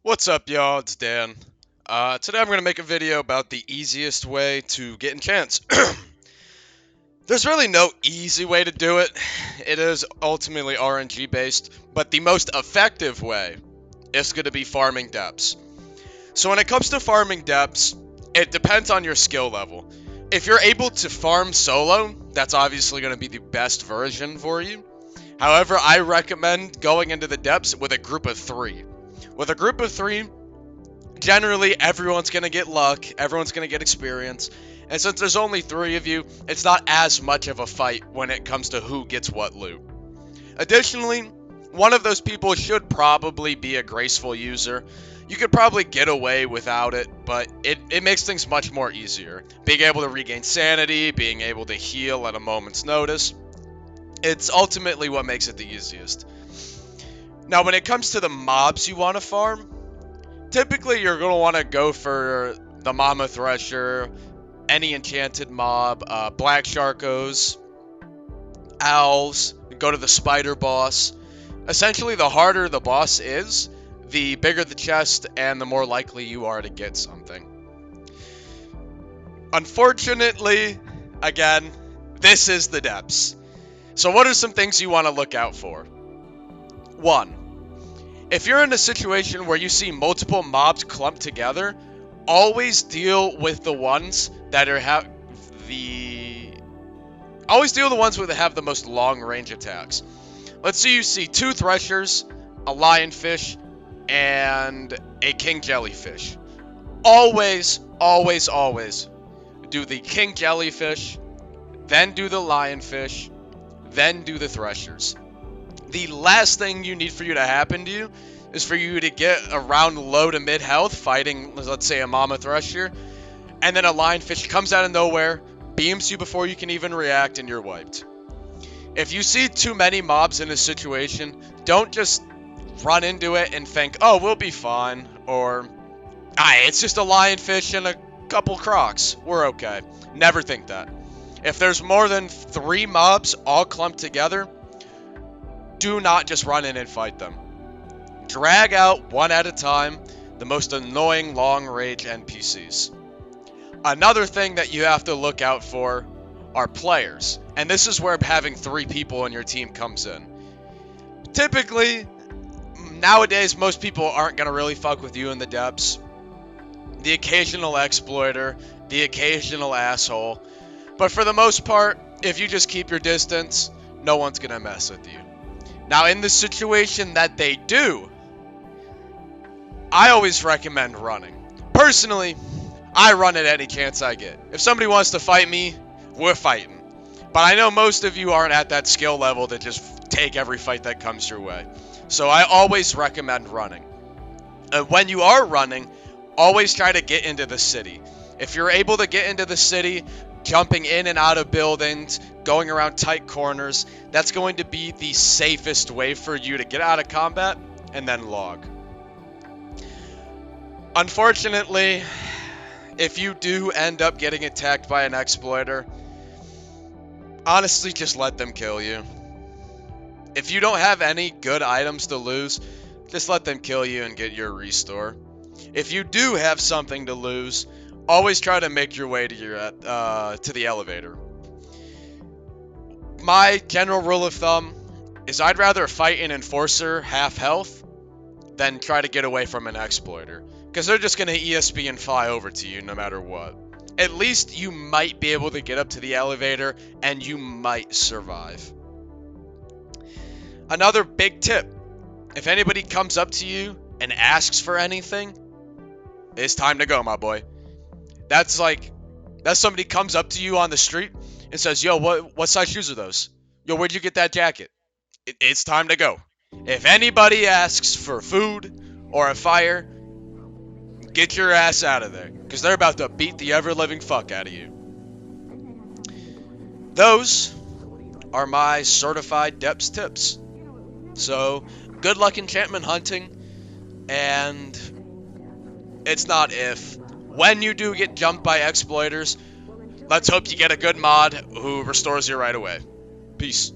What's up, y'all? It's Dan. Today I'm going to make a video about the easiest way to get enchants. There's really no easy way to do it. It is ultimately RNG based, but the most effective way is going to be farming depths. So when it comes to farming depths, it depends on your skill level. If you're able to farm solo, that's obviously going to be the best version for you. However, I recommend going into the depths with a group of 3. With a group of 3, generally everyone's going to get luck, everyone's going to get experience, and since there's only 3 of you, it's not as much of a fight when it comes to who gets what loot. Additionally, one of those people should probably be a graceful user. You could probably get away without it, but it makes things much more easier. Being able to regain sanity, being able to heal at a moment's notice, it's ultimately what makes it the easiest. Now, when it comes to the mobs you want to farm, typically you're going to want to go for the Mama Thresher, any enchanted mob, Black Sharkos, Owls, go to the Spider Boss. Essentially, the harder the boss is, the bigger the chest and the more likely you are to get something. Unfortunately, again, this is the depths. So what are some things you want to look out for? 1. If you're in a situation where you see multiple mobs clumped together, always deal with the ones that have the most long range attacks. Let's say you see 2 Threshers, a Lionfish, and a King Jellyfish. Always do the King Jellyfish, then do the Lionfish, then do the Threshers. The last thing you need for you to happen to you is for you to get around low to mid health fighting, let's say, a Mama Thresher, and then a Lionfish comes out of nowhere, beams you before you can even react, and you're wiped. If you see too many mobs in a situation, don't just run into it and think, oh, we'll be fine, or, it's just a Lionfish and a couple Crocs, we're okay. Never think that. If there's more than 3 mobs all clumped together, do not just run in and fight them. Drag out one at a time the most annoying long-range NPCs. Another thing that you have to look out for are players, and this is where having 3 people on your team comes in. Typically, nowadays, most people aren't going to really fuck with you in the depths. The occasional exploiter, the occasional asshole, but for the most part, if you just keep your distance, no one's going to mess with you. Now, in the situation that they do, I always recommend running. Personally, I run at any chance I get. If somebody wants to fight me, we're fighting. But I know most of you aren't at that skill level to just take every fight that comes your way. So I always recommend running. When you are running, always try to get into the city. If you're able to get into the city, jumping in and out of buildings, going around tight corners, that's going to be the safest way for you to get out of combat and then log. Unfortunately, if you do end up getting attacked by an exploiter, honestly, just let them kill you. If you don't have any good items to lose, just let them kill you and get your restore. If you do have something to lose, always try to make your way to the elevator. My general rule of thumb is I'd rather fight an enforcer half health than try to get away from an exploiter, because they're just going to ESP and fly over to you no matter what. At least you might be able to get up to the elevator and you might survive. Another big tip, if anybody comes up to you and asks for anything, it's time to go, my boy. That's somebody comes up to you on the street and says, yo, what size shoes are those? Yo, where'd you get that jacket? It's time to go. If anybody asks for food or a fire, get your ass out of there, because they're about to beat the ever-living fuck out of you. Those are my certified depths tips. So, good luck enchantment hunting, and it's not if. When you do get jumped by exploiters, let's hope you get a good mod who restores you right away. Peace.